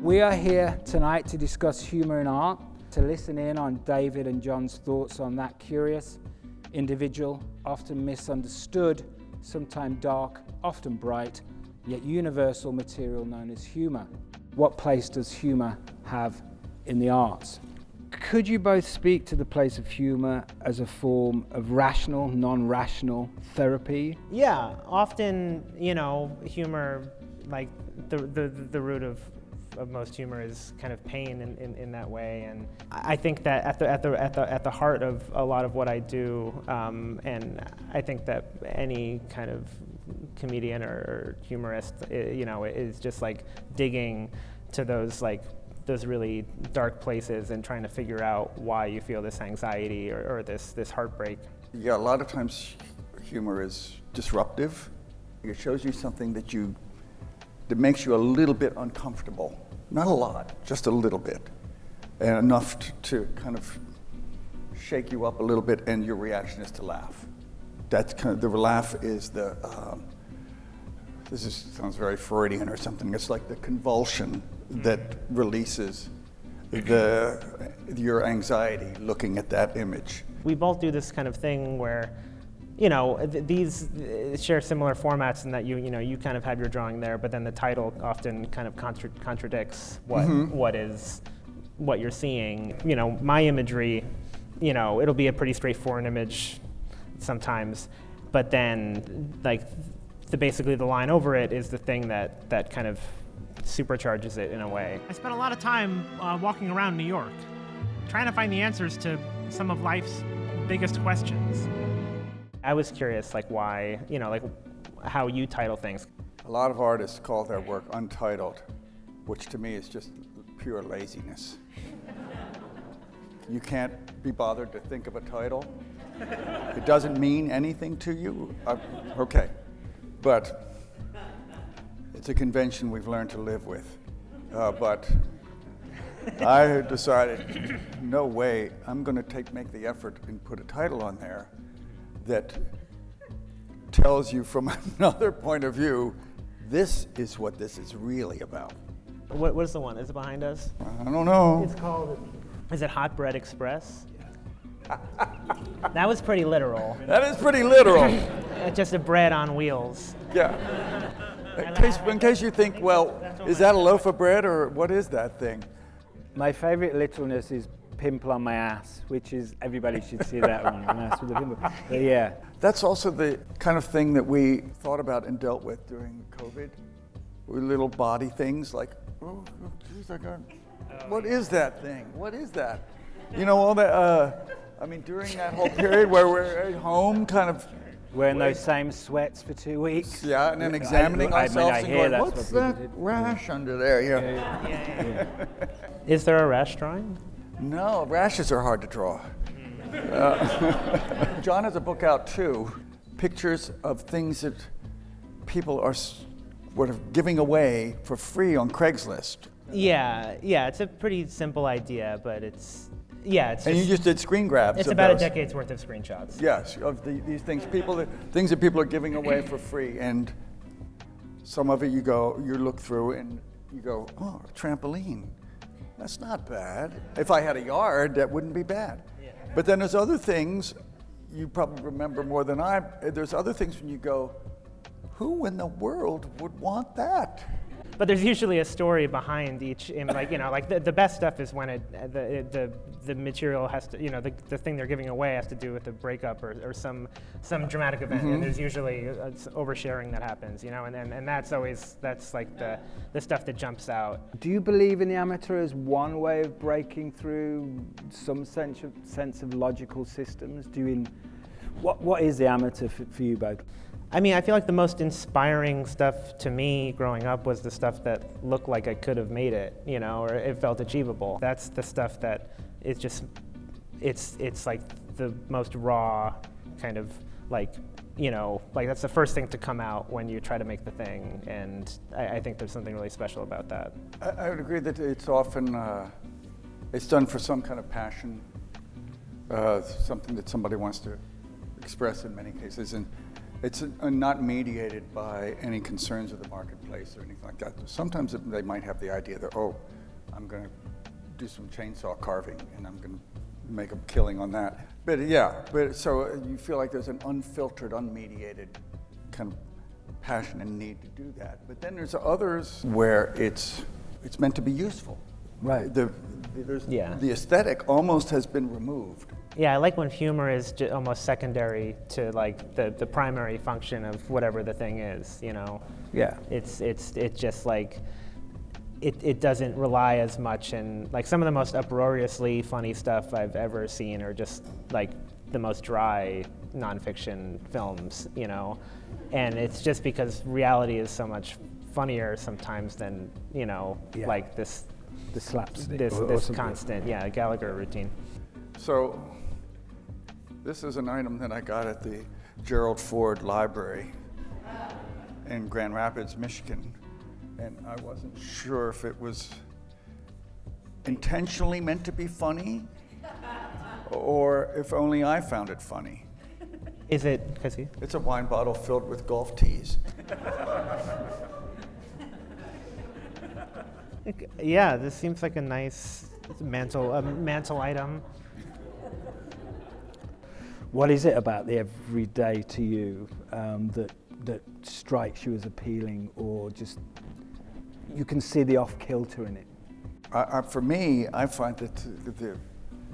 We are here tonight to discuss humour in art, to listen in on David and John's thoughts on that curious, individual, often misunderstood, sometimes dark, often bright, yet universal material known as humour. What place does humour have in the arts? Could you both speak to the place of humour as a form of rational, non-rational therapy? Yeah, often, humor, like the root of most humor is kind of pain in that way, and I think that at the heart of a lot of what I do, and I think that any kind of comedian or humorist, is just like digging to those really dark places and trying to figure out why you feel this anxiety or this heartbreak. Yeah, a lot of times humor is disruptive. It shows you something that makes you a little bit uncomfortable. Not a lot, just a little bit. And enough to kind of shake you up a little bit, and your reaction is to laugh. That's kind of, the laugh is sounds very Freudian or something. It's like the convulsion that releases your anxiety looking at that image. We both do this kind of thing where, these share similar formats in that you kind of have your drawing there, but then the title often kind of contradicts what you're seeing. My imagery, it'll be a pretty straightforward image sometimes, but then basically the line over it is the thing that kind of supercharges it in a way. I spent a lot of time walking around New York, trying to find the answers to some of life's biggest questions. I was curious, why, how you title things. A lot of artists call their work untitled, which to me is just pure laziness. You can't be bothered to think of a title. It doesn't mean anything to you. Okay, but it's a convention we've learned to live with. But I decided, no way, I'm going to make the effort and put a title on there that tells you from another point of view, this is what this is really about. What is the one? Is it behind us? I don't know. It's called, is it Hot Bread Express? That was pretty literal. That is pretty literal. Just a bread on wheels. Yeah. In case you think, well, is that a loaf of bread or what is that thing? My favourite literalness is pimple on my ass, which is, everybody should see that one, an ass with a pimple. But yeah. That's also the kind of thing that we thought about and dealt with during COVID. With little body things like, oh geez, what is that thing? What is that? All that, during that whole period where we're at home kind of wearing those same sweats for 2 weeks. Yeah, and then examining ourselves and going, what's that rash under there? Yeah. Is there a rash drawing? No, rashes are hard to draw. John has a book out too, pictures of things that people are sort of giving away for free on Craigslist. Yeah, it's a pretty simple idea, but it's and you just did screen grabs. It's about a decade's worth of screenshots. Yes, of these things, things that people are giving away for free, and some of it you look through and you go, oh, a trampoline. That's not bad. If I had a yard, that wouldn't be bad. Yeah. But then there's other things, you probably remember more than I, there's other things when you go, who in the world would want that? But there's usually a story behind each, the best stuff is when the material has to, the thing they're giving away has to do with a breakup or some dramatic event, and there's usually oversharing that happens, and that's like the stuff that jumps out. Do you believe in the amateur as one way of breaking through some sense of logical systems? What is the amateur for you both? I feel like the most inspiring stuff to me growing up was the stuff that looked like I could have made it, or it felt achievable. That's the stuff that is just, it's like the most raw kind of that's the first thing to come out when you try to make the thing, and I think there's something really special about that. I would agree that it's often, it's done for some kind of passion, something that somebody wants to express in many cases, and It's not mediated by any concerns of the marketplace or anything like that. Sometimes they might have the idea that, oh, I'm going to do some chainsaw carving and I'm going to make a killing on that. But yeah, so you feel like there's an unfiltered, unmediated kind of passion and need to do that. But then there's others where it's meant to be useful. Right. The aesthetic almost has been removed. Yeah, I like when humor is almost secondary to like the primary function of whatever the thing is, you know? Yeah. It's just like, it doesn't rely as much, and like some of the most uproariously funny stuff I've ever seen are just like the most dry nonfiction films, you know? And it's just because reality is so much funnier sometimes than, you know, like the slapstick. This constant, Gallagher routine. So this is an item that I got at the Gerald Ford Library in Grand Rapids, Michigan. And I wasn't sure if it was intentionally meant to be funny or if only I found it funny. Is it, because he? It's a wine bottle filled with golf tees. Yeah, this seems like a nice mantle item. What is it about the everyday to you that strikes you as appealing, or just you can see the off-kilter in it? For me, I find that the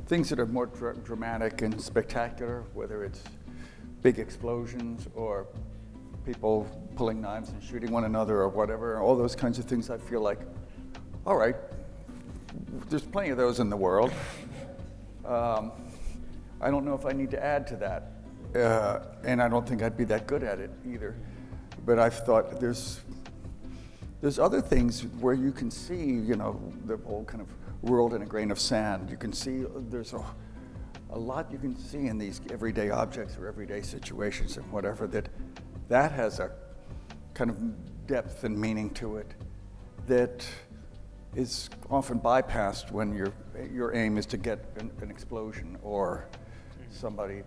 things that are more dramatic and spectacular, whether it's big explosions or people pulling knives and shooting one another or whatever, all those kinds of things, I feel like, all right, there's plenty of those in the world. I don't know if I need to add to that, and I don't think I'd be that good at it either. But I've thought there's other things where you can see, you know, the whole kind of world in a grain of sand. You can see there's a lot you can see in these everyday objects or everyday situations and whatever, that has a kind of depth and meaning to it that is often bypassed when your aim is to get an explosion or somebody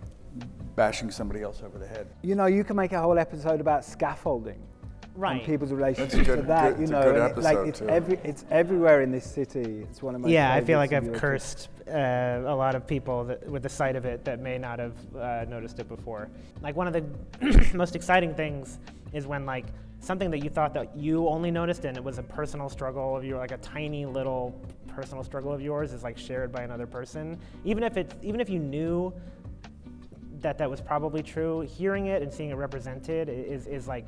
bashing somebody else over the head. You know, you can make a whole episode about scaffolding. Right. And people's relationship to that, you know, it's everywhere in this city. It's one of my I feel like favorites I've cursed a lot of people with the sight of it that may not have noticed it before. Like one of the most exciting things is when like something that you thought that you only noticed and it was a personal struggle of yours, like a tiny little personal struggle of yours, is like shared by another person. Even if you knew that was probably true, hearing it and seeing it represented is like.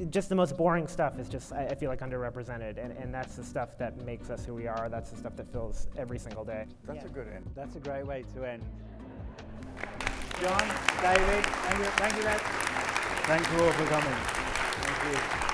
Just the most boring stuff is just, I feel like, underrepresented, and that's the stuff that makes us who we are. That's the stuff that fills every single day. That's a good end. That's a great way to end. John, David, thank you all for coming. Thank you.